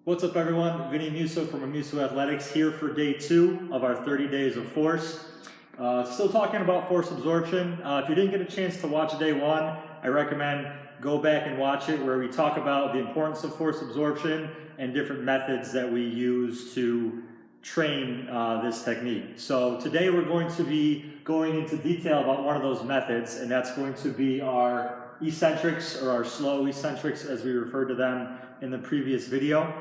What's up everyone, Vinny Musso from Musso Athletics here for day 2 of our 30 days of force. Still talking about force absorption. If you didn't get a chance to watch day 1, I recommend go back and watch it where we talk about the importance of force absorption and different methods that we use to train this technique. So today we're going to be going into detail about one of those methods, and that's going to be our eccentrics, or our slow eccentrics as we referred to them in the previous video.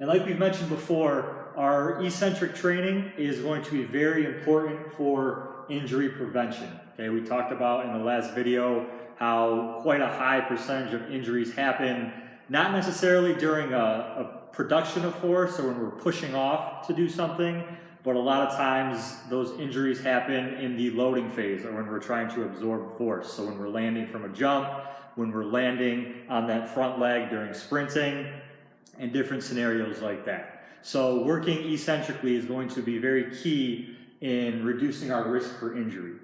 And like we've mentioned before, our eccentric training is going to be very important for injury prevention. Okay, we talked about in the last video how quite a high percentage of injuries happen not necessarily during a production of force or when we're pushing off to do something, but a lot of times those injuries happen in the loading phase or when we're trying to absorb force. So when we're landing from a jump, when we're landing on that front leg during sprinting, and different scenarios like that. So working eccentrically is going to be very key in reducing our risk for injury.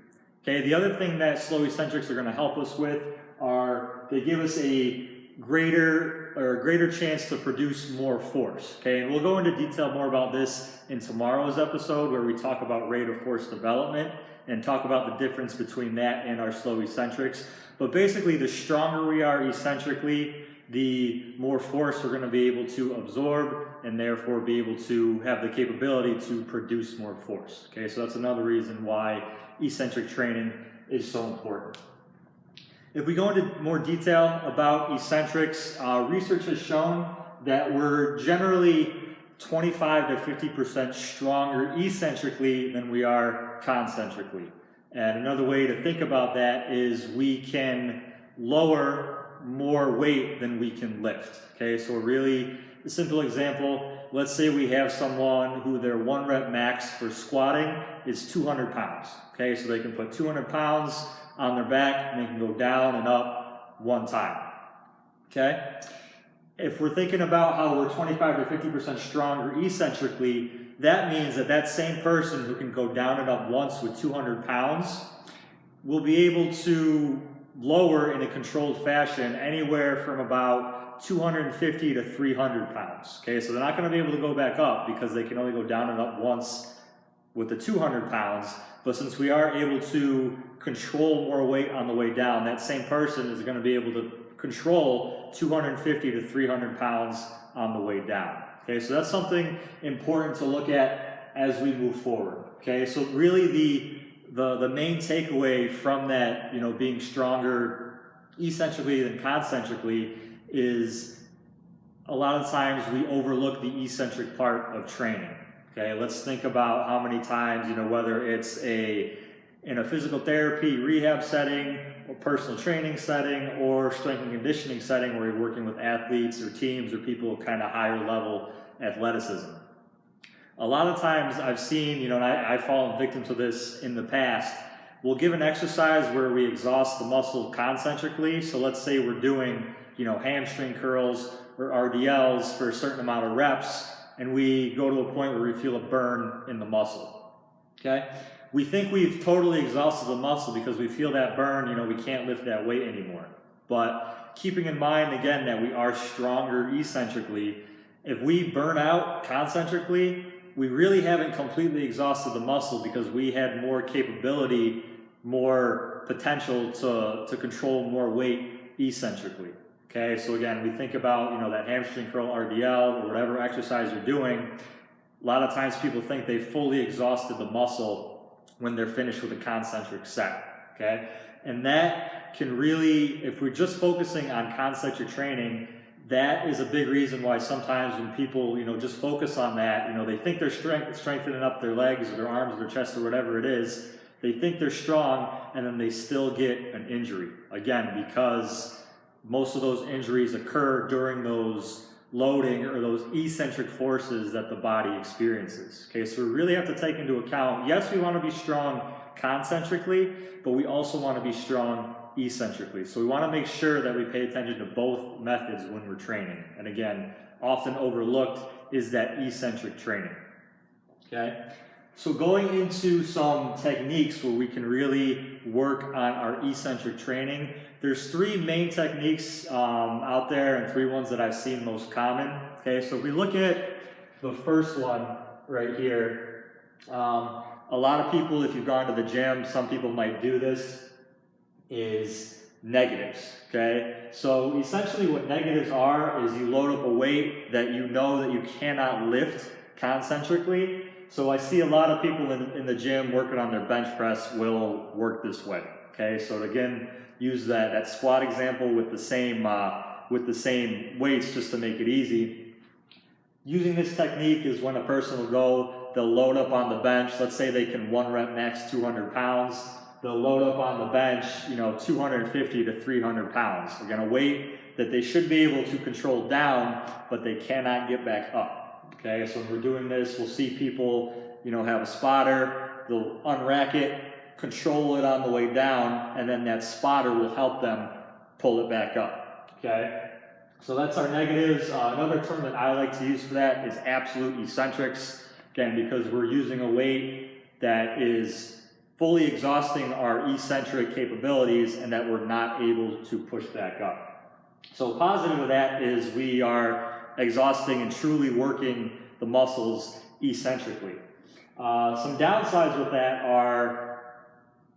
Okay, the other thing that slow eccentrics are going to help us with are they give us a greater chance to produce more force. Okay, and we'll go into detail more about this in tomorrow's episode where we talk about rate of force development and talk about the difference between that and our slow eccentrics. But basically, the stronger we are eccentrically, the more force we're going to be able to absorb and therefore be able to have the capability to produce more force. Okay, so that's another reason why eccentric training is so important. If we go into more detail about eccentrics, research has shown that we're generally 25 to 50% stronger eccentrically than we are concentrically. And another way to think about that is we can lower more weight than we can lift. Okay, so really a simple example, let's say we have someone who their 1 rep max for squatting is 200 pounds. Okay, so they can put 200 pounds on their back and they can go down and up 1 time. Okay, if we're thinking about how we're 25 to 50% stronger eccentrically, that means that that same person who can go down and up once with 200 pounds will be able to lower in a controlled fashion anywhere from about 250 to 300 pounds. Okay, so they're not going to be able to go back up because they can only go down and up once with the 200 pounds. But since we are able to control more weight on the way down, that same person is going to be able to control 250 to 300 pounds on the way down. Okay, so that's something important to look at as we move forward. Okay, so really the main takeaway from that, being stronger eccentrically than concentrically is a lot of times we overlook the eccentric part of training. Okay, let's think about how many times, whether it's in a physical therapy rehab setting or personal training setting or strength and conditioning setting where you're working with athletes or teams or people of kind of higher level athleticism. A lot of times I've seen, and I've fallen victim to this in the past, we'll give an exercise where we exhaust the muscle concentrically. So let's say we're doing, hamstring curls or RDLs for a certain amount of reps, and we go to a point where we feel a burn in the muscle. Okay? We think we've totally exhausted the muscle because we feel that burn, we can't lift that weight anymore. But keeping in mind, again, that we are stronger eccentrically, if we burn out concentrically, we really haven't completely exhausted the muscle because we had more capability, more potential to control more weight eccentrically. Okay, so again, we think about, that hamstring curl RDL or whatever exercise you're doing. A lot of times people think they fully exhausted the muscle when they're finished with a concentric set. Okay, and that can really, if we're just focusing on concentric training, that is a big reason why sometimes when people, just focus on that, they think they're strengthening up their legs or their arms or their chest or whatever it is. They think they're strong and then they still get an injury. Again, because most of those injuries occur during those loading or those eccentric forces that the body experiences. Okay, so we really have to take into account, yes, we want to be strong concentrically, but we also want to be strong eccentrically. So we want to make sure that we pay attention to both methods when we're training. And again, often overlooked is that eccentric training. Okay? So going into some techniques where we can really work on our eccentric training, there's 3 main techniques out there and 3 ones that I've seen most common. Okay, so if we look at the first one right here, a lot of people, if you've gone to the gym, some people might do this, is negatives. Okay, so essentially what negatives are is you load up a weight that you know that you cannot lift concentrically. So I see a lot of people in the gym working on their bench press will work this way. Okay, so again, use that squat example with the same weights just to make it easy. Using this technique is when a person will go, they'll load up on the bench. Let's say they can 1 rep max 200 pounds. They'll load up on the bench, 250 to 300 pounds. Again, a weight that they should be able to control down, but they cannot get back up. Okay, so when we're doing this, we'll see people, have a spotter, they'll unrack it, control it on the way down, and then that spotter will help them pull it back up. Okay, so that's our negatives. Another term that I like to use for that is absolute eccentrics. Again, because we're using a weight that is fully exhausting our eccentric capabilities and that we're not able to push back up. So positive of that is we are exhausting and truly working the muscles eccentrically. Some downsides with that are,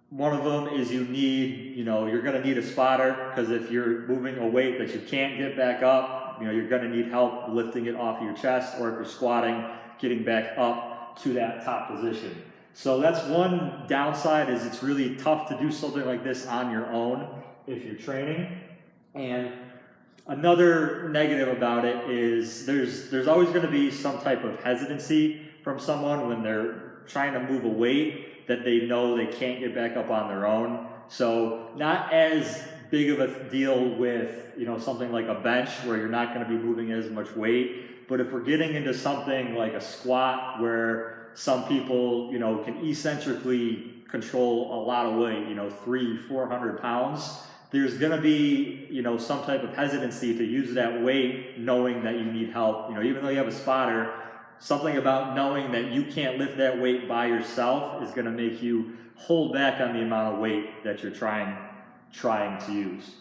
one of them is you're going to need a spotter, because if you're moving a weight that you can't get back up, you're going to need help lifting it off your chest, or if you're squatting, getting back up to that top position. So that's one downside, is it's really tough to do something like this on your own if you're training. And another negative about it is there's always going to be some type of hesitancy from someone when they're trying to move a weight that they know they can't get back up on their own. So not as big of a deal with something like a bench where you're not going to be moving as much weight. But if we're getting into something like a squat where some people can eccentrically control a lot of weight, 300-400 pounds, there's going to be, some type of hesitancy to use that weight knowing that you need help. Even though you have a spotter, something about knowing that you can't lift that weight by yourself is going to make you hold back on the amount of weight that you're trying to use.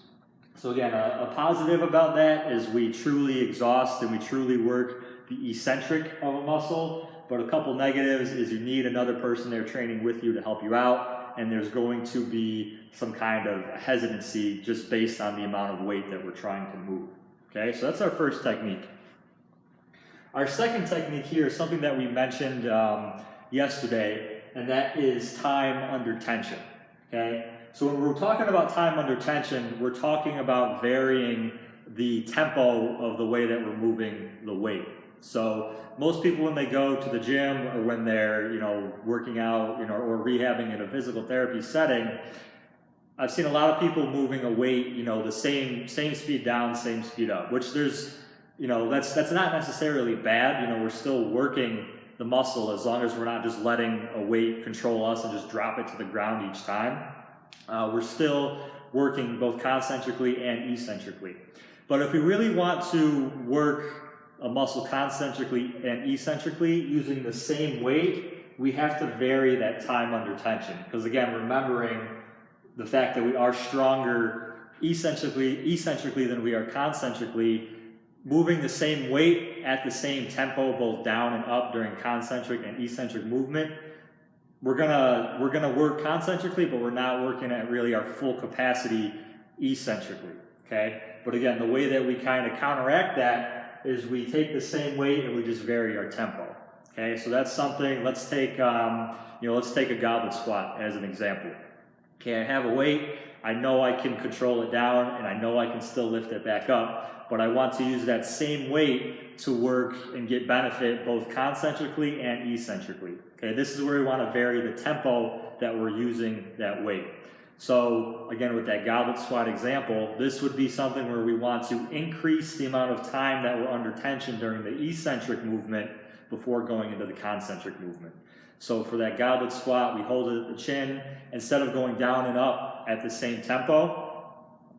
So again, a positive about that is we truly exhaust and we truly work the eccentric of a muscle. But a couple negatives is you need another person there training with you to help you out, and there's going to be some kind of hesitancy just based on the amount of weight that we're trying to move. Okay, so that's our first technique. Our second technique here is something that we mentioned yesterday, and that is time under tension. Okay, so when we're talking about time under tension, we're talking about varying the tempo of the way that we're moving the weight. So most people, when they go to the gym or when they're, working out, or rehabbing in a physical therapy setting, I've seen a lot of people moving a weight, the same speed down, same speed up, which there's, that's not necessarily bad. We're still working the muscle as long as we're not just letting a weight control us and just drop it to the ground each time. We're still working both concentrically and eccentrically. But if we really want to work a muscle concentrically and eccentrically using the same weight, we have to vary that time under tension. Because again, remembering the fact that we are stronger eccentrically than we are concentrically, moving the same weight at the same tempo, both down and up during concentric and eccentric movement, we're gonna work concentrically, but we're not working at really our full capacity eccentrically. Okay, but again, the way that we kind of counteract that is we take the same weight and we just vary our tempo. Okay, so that's something. Let's take a goblet squat as an example. Okay, I have a weight. I know I can control it down, and I know I can still lift it back up. But I want to use that same weight to work and get benefit both concentrically and eccentrically. Okay, this is where we want to vary the tempo that we're using that weight. So again, with that goblet squat example, this would be something where we want to increase the amount of time that we're under tension during the eccentric movement before going into the concentric movement. So for that goblet squat, we hold it at the chin. Instead of going down and up at the same tempo,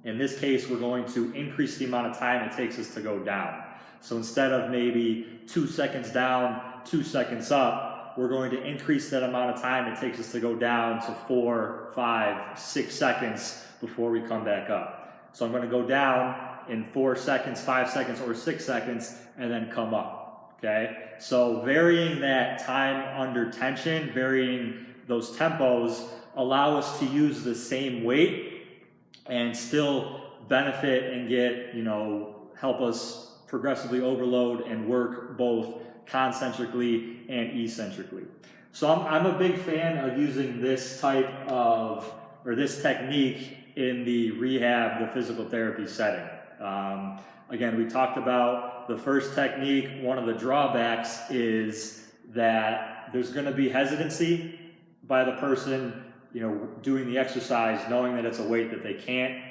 in this case, we're going to increase the amount of time it takes us to go down. So instead of maybe 2 seconds down, 2 seconds up, up, we're going to increase that amount of time it takes us to go down to 4, 5, 6 seconds before we come back up. So I'm going to go down in 4 seconds, 5 seconds, or 6 seconds, and then come up, okay? So varying that time under tension, varying those tempos, allow us to use the same weight and still benefit and get, help us progressively overload and work both concentrically and eccentrically. So I'm a big fan of using this this technique in the rehab, the physical therapy setting. Again, we talked about the first technique. One of the drawbacks is that there's going to be hesitancy by the person, doing the exercise, knowing that it's a weight that they can't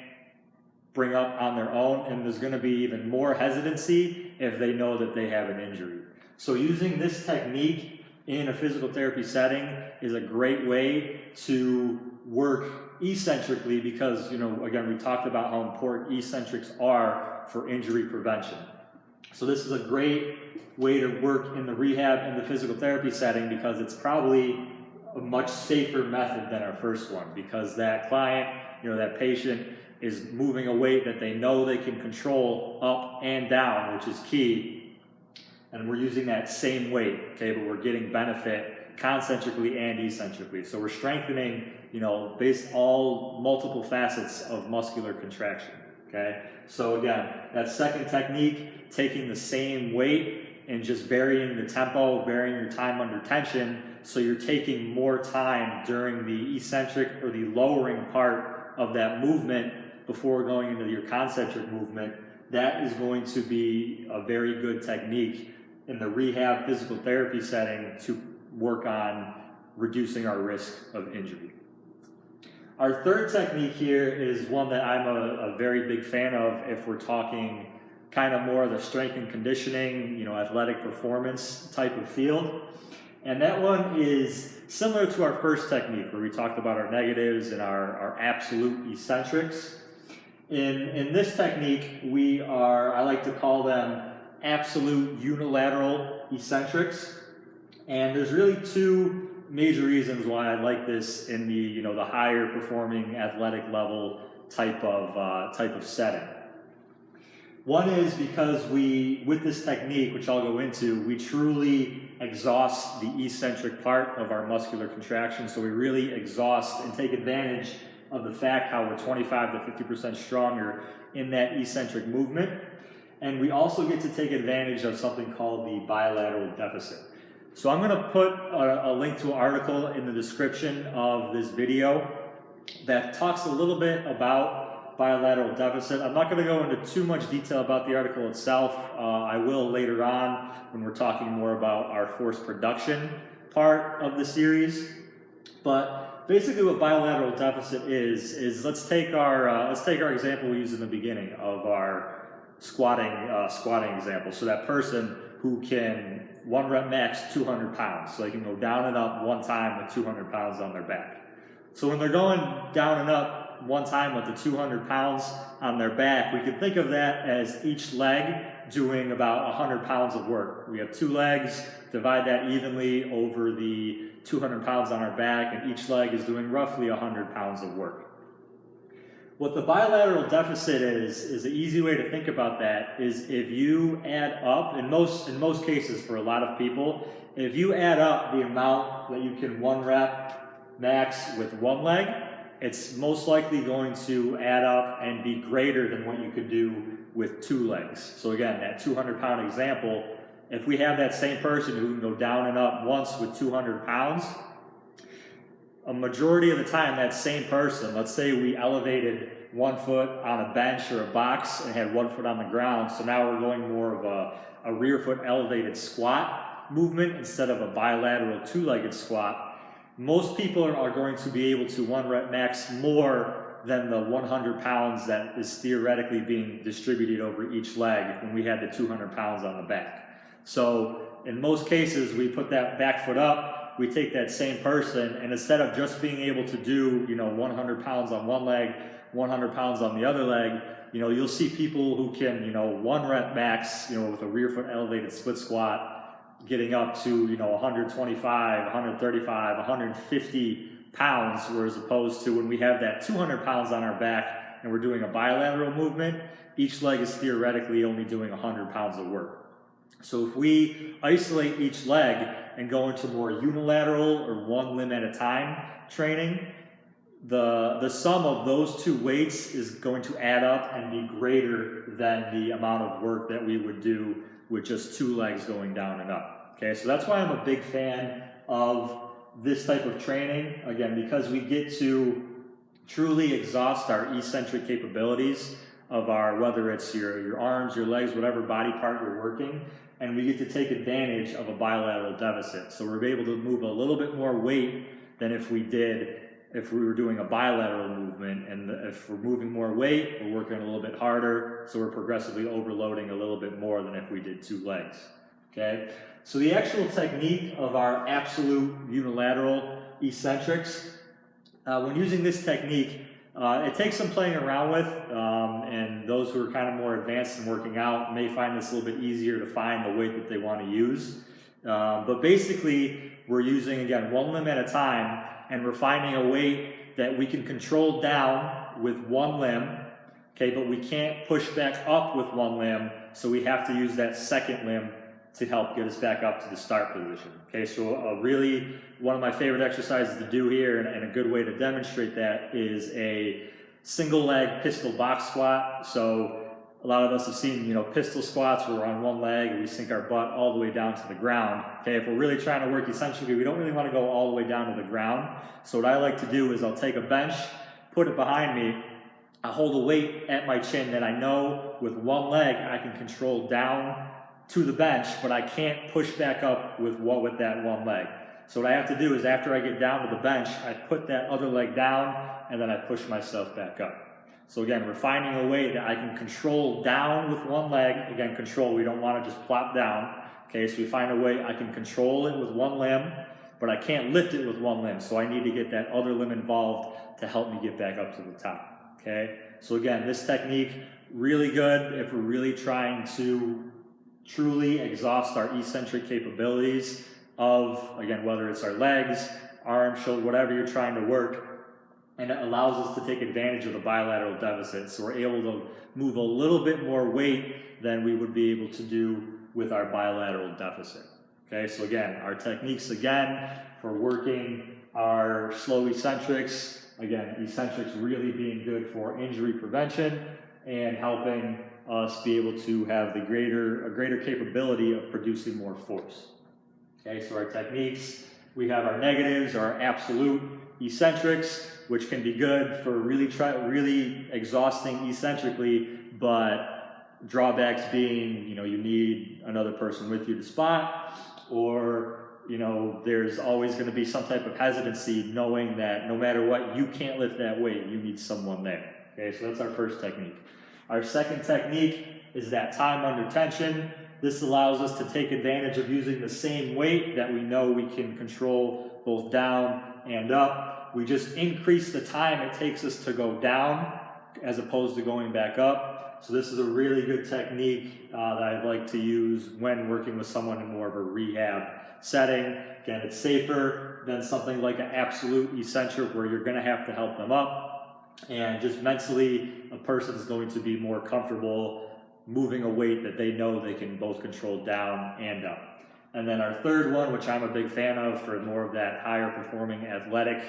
bring up on their own, and there's going to be even more hesitancy if they know that they have an injury. So using this technique in a physical therapy setting is a great way to work eccentrically because, again, we talked about how important eccentrics are for injury prevention. So this is a great way to work in the rehab and the physical therapy setting because it's probably a much safer method than our first one because that client, that patient is moving a weight that they know they can control up and down, which is key. And we're using that same weight, okay, but we're getting benefit concentrically and eccentrically. So we're strengthening, based all multiple facets of muscular contraction, okay? So again, that second technique, taking the same weight and just varying the tempo, varying your time under tension, so you're taking more time during the eccentric or the lowering part of that movement before going into your concentric movement. That is going to be a very good technique in the rehab physical therapy setting to work on reducing our risk of injury. Our third technique here is one that I'm a very big fan of if we're talking kind of more of the strength and conditioning, athletic performance type of field. And that one is similar to our first technique where we talked about our negatives and our absolute eccentrics. In this technique, I like to call them absolute unilateral eccentrics. And there's really two major reasons why I like this in the higher performing athletic level type of setting. One is because with this technique, which I'll go into, we truly exhaust the eccentric part of our muscular contraction. So we really exhaust and take advantage of the fact how we're 25 to 50% stronger in that eccentric movement. And we also get to take advantage of something called the bilateral deficit. So I'm going to put a link to an article in the description of this video that talks a little bit about bilateral deficit. I'm not going to go into too much detail about the article itself. I will later on when we're talking more about our force production part of the series. But basically what bilateral deficit is let's take our example we used in the beginning of our squatting example. So that person who can 1 rep max 200 pounds. So they can go down and up one time with 200 pounds on their back. So when they're going down and up one time with the 200 pounds on their back, we can think of that as each leg doing about 100 pounds of work. We have 2 legs, divide that evenly over the 200 pounds on our back, and each leg is doing roughly 100 pounds of work. What the bilateral deficit is an easy way to think about that is if you add up, in most cases for a lot of people, if you add up the amount that you can 1 rep max with 1 leg, it's most likely going to add up and be greater than what you could do with 2 legs. So again, that 200 pound example, if we have that same person who can go down and up once with 200 pounds, a majority of the time that same person, let's say we elevated 1 foot on a bench or a box and had 1 foot on the ground, so now we're going more of a rear foot elevated squat movement instead of a bilateral 2-legged squat. Most people are going to be able to 1 rep max more than the 100 pounds that is theoretically being distributed over each leg when we had the 200 pounds on the back. So in most cases, we put that back foot up, we take that same person, and instead of just being able to do 100 pounds on one leg, 100 pounds on the other leg, you'll see people who can 1 rep max with a rear foot elevated split squat getting up to, 125, 135, 150 pounds, whereas opposed to when we have that 200 pounds on our back and we're doing a bilateral movement, each leg is theoretically only doing 100 pounds of work. So if we isolate each leg and go into more unilateral or one limb at a time training, the sum of those two weights is going to add up and be greater than the amount of work that we would do with just two legs going down and up. Okay, so that's why I'm a big fan of this type of training, again, because we get to truly exhaust our eccentric capabilities of our, whether it's your arms, your legs, whatever body part you're working, and we get to take advantage of a bilateral deficit. So we're able to move a little bit more weight than if we were doing a bilateral movement, and if we're moving more weight, we're working a little bit harder, so we're progressively overloading a little bit more than if we did two legs, okay? So the actual technique of our absolute unilateral eccentrics, when using this technique, it takes some playing around with, and those who are kind of more advanced in working out may find this a little bit easier to find the weight that they want to use. But basically, we're using, again, one limb at a time, and we're finding a weight that we can control down with one limb, okay, but we can't push back up with one limb, so we have to use that second limb to help get us back up to the start position. Okay, so really one of my favorite exercises to do here, and a good way to demonstrate that, is a single leg pistol box squat. So a lot of us have seen, pistol squats where we're on one leg and we sink our butt all the way down to the ground. Okay, if we're really trying to work eccentrically, we don't really want to go all the way down to the ground. So what I like to do is I'll take a bench, put it behind me, I hold a weight at my chin that I know with one leg I can control down to the bench, but I can't push back up with that one leg. So what I have to do is after I get down to the bench, I put that other leg down and then I push myself back up. So again, we're finding a way that I can control down with one leg. Again, control, we don't want to just plop down. Okay, so we find a way I can control it with one limb, but I can't lift it with one limb. So I need to get that other limb involved to help me get back up to the top. Okay, so again, this technique, really good if we're really trying to truly exhaust our eccentric capabilities of, again, whether it's our legs, arms, shoulder, whatever you're trying to work. And it allows us to take advantage of the bilateral deficit. So we're able to move a little bit more weight than we would be able to do with our bilateral deficit. Okay, so again, our techniques again for working our slow eccentrics, again, eccentrics really being good for injury prevention and helping us be able to have a greater capability of producing more force. Okay, so our techniques, we have our negatives, our absolute eccentrics, which can be good for really exhausting eccentrically, but drawbacks being, you need another person with you to spot, or there's always going to be some type of hesitancy knowing that no matter what, you can't lift that weight, you need someone there. Okay, so that's our first technique. Our second technique is that time under tension. This allows us to take advantage of using the same weight that we know we can control both down and up. We just increase the time it takes us to go down as opposed to going back up. So this is a really good technique that I'd like to use when working with someone in more of a rehab setting. Again, it's safer than something like an absolute eccentric where you're going to have to help them up. And just mentally, a person's going to be more comfortable moving a weight that they know they can both control down and up. And then our third one, which I'm a big fan of for more of that higher performing athletic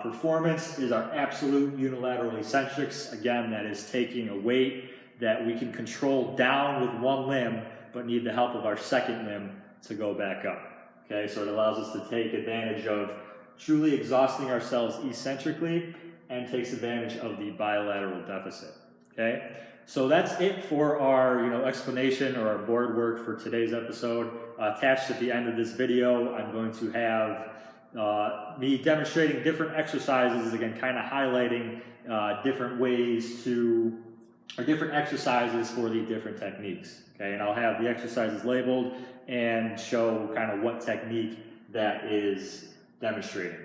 performance, is our absolute unilateral eccentrics. Again, that is taking a weight that we can control down with one limb, but need the help of our second limb to go back up. Okay, so it allows us to take advantage of truly exhausting ourselves eccentrically and takes advantage of the bilateral deficit. Okay, so that's it for our explanation or our board work for today's episode. Attached at the end of this video, I'm going to have me demonstrating different exercises, again, kind of highlighting different ways or different exercises for the different techniques. Okay, and I'll have the exercises labeled and show kind of what technique that is demonstrating.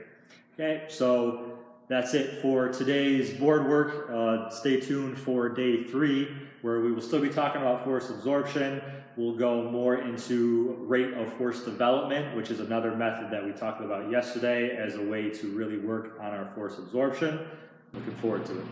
Okay, so that's it for today's board work. Stay tuned for day 3, where we will still be talking about force absorption. We'll go more into rate of force development, which is another method that we talked about yesterday as a way to really work on our force absorption. Looking forward to it.